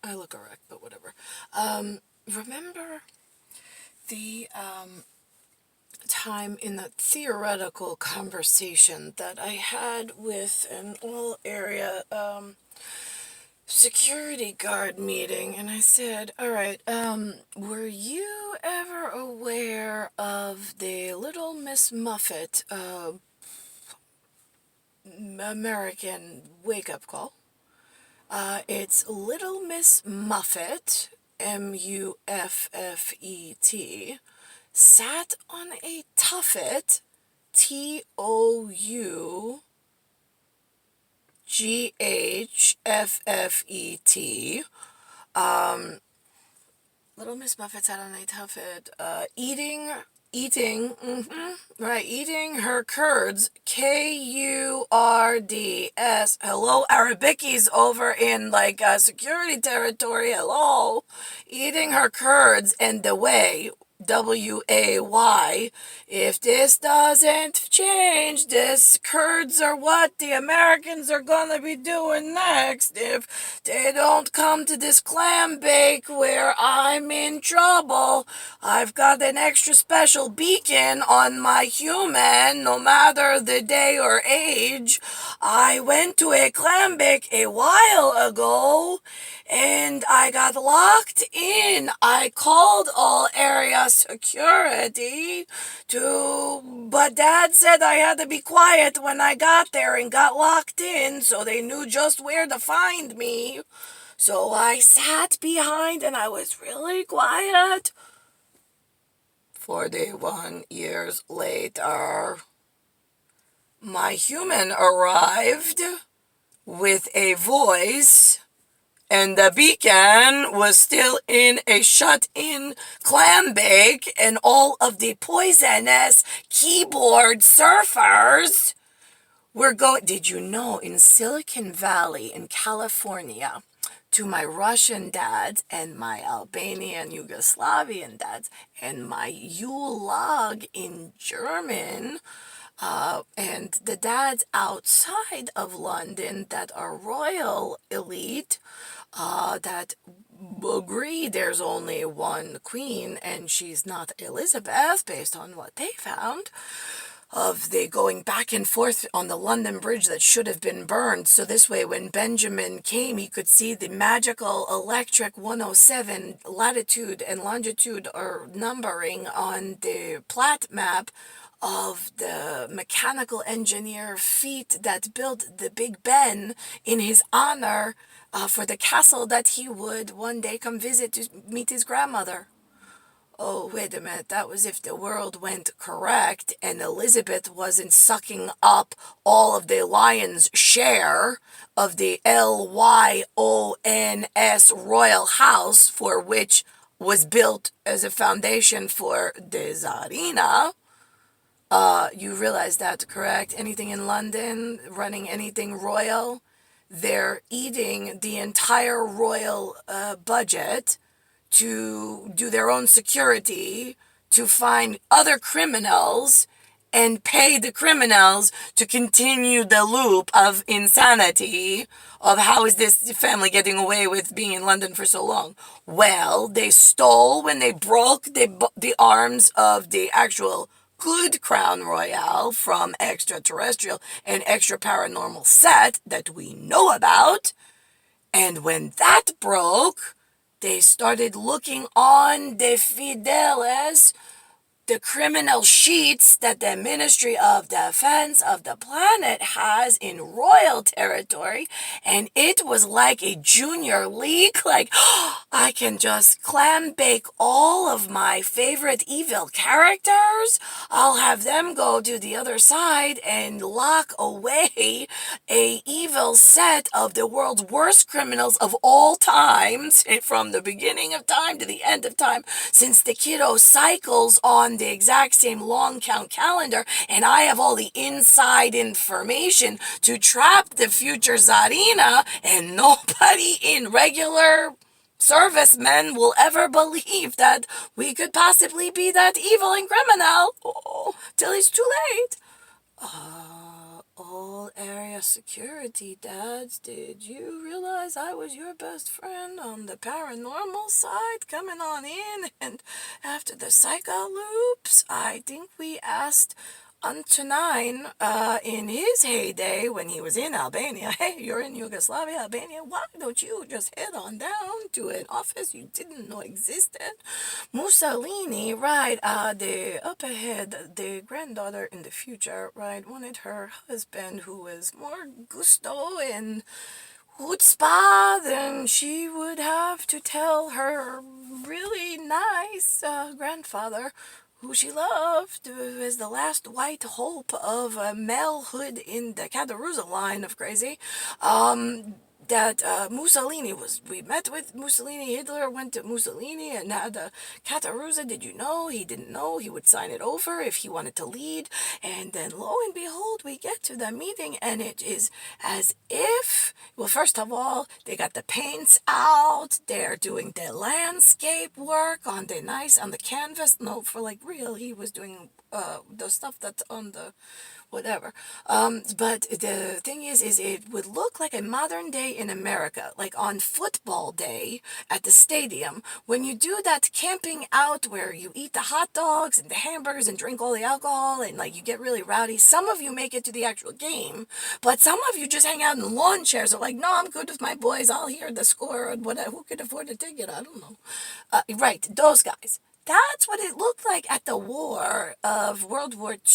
I look correct, but whatever. Remember the time in the theoretical conversation that I had with an all area security guard meeting, and I said, all right, were you ever aware of the Little Miss Muffet American wake-up call? It's Little Miss Muffet, Muffet, sat on a tuffet, Toughfet. Little Miss Muffet sat on a tuffet, eating her curds, Kurds. Hello, Arabicki's over in, like, security territory, hello. Eating her curds, and the way, WAY. If this doesn't change, this Kurds are what the Americans are gonna be doing next. If they don't come to this clam bake where I'm in trouble, I've got an extra special beacon on my human, no matter the day or age. I went to a clam bake a while ago, and I got locked in. I called all area security but Dad said I had to be quiet when I got there and got locked in, so they knew just where to find me. So I sat behind and I was really quiet. 41 years later, my human arrived with a voice, and the beacon was still in a shut-in clam bake, and all of the poisonous keyboard surfers were going... Did you know in Silicon Valley in California, to my Russian dads and my Albanian Yugoslavian dads and my Yule log in German, and the dads outside of London that are royal elite, that agree there's only one queen and she's not Elizabeth, based on what they found, of the going back and forth on the London Bridge that should have been burned. So this way, when Benjamin came, he could see the magical electric 107 latitude and longitude or numbering on the plat map of the mechanical engineer feat that built the Big Ben in his honor, for the castle that he would one day come visit to meet his grandmother. Oh, wait a minute, that was if the world went correct and Elizabeth wasn't sucking up all of the lion's share of the LYONS royal house, for which was built as a foundation for the Tsarina. You realize that, correct? Anything in London, running anything royal, they're eating the entire royal budget to do their own security, to find other criminals and pay the criminals to continue the loop of insanity of how is this family getting away with being in London for so long. Well, they stole when they broke the arms of the actual good Crown Royale from extraterrestrial and extra paranormal set that we know about. And when that broke, they started looking on the Fidelis, the criminal sheets that the Ministry of Defense of the planet has in royal territory, and it was like a junior league, like, I can just clam bake all of my favorite evil characters. I'll have them go to the other side and lock away a evil set of the world's worst criminals of all times, from the beginning of time to the end of time, since the kiddo cycles on the exact same long count calendar, and I have all the inside information to trap the future Tsarina, and nobody in regular servicemen will ever believe that we could possibly be that evil and criminal, till it's too late. all area security, dads. Did you realize I was your best friend on the paranormal side coming on in? And after the psycho loops, I think we asked Antonin, in his heyday when he was in Albania, hey, you're in Yugoslavia, Albania, why don't you just head on down to an office you didn't know existed? Mussolini, right, the up ahead, the granddaughter in the future, right, wanted her husband who was more gusto and chutzpah, then she would have to tell her really nice grandfather, who she loved, was the last white hope of malehood in the Caderouza line of crazy, that Mussolini was, we met with Mussolini, Hitler went to Mussolini and had a Cataruzza, did you know? He didn't know, he would sign it over if he wanted to lead, and then lo and behold, we get to the meeting, and it is as if, well, first of all, they got the paints out, they're doing the landscape work on the canvas, no, for like real, he was doing the stuff that's on the whatever. But the thing is it would look like a modern day in America, like on football day at the stadium, when you do that camping out where you eat the hot dogs and the hamburgers and drink all the alcohol and like you get really rowdy. Some of you make it to the actual game, but some of you just hang out in lawn chairs. Are like, no, I'm good with my boys. I'll hear the score and whatever. Who could afford a ticket? I don't know. Right, those guys. That's what it looked like at the war of World War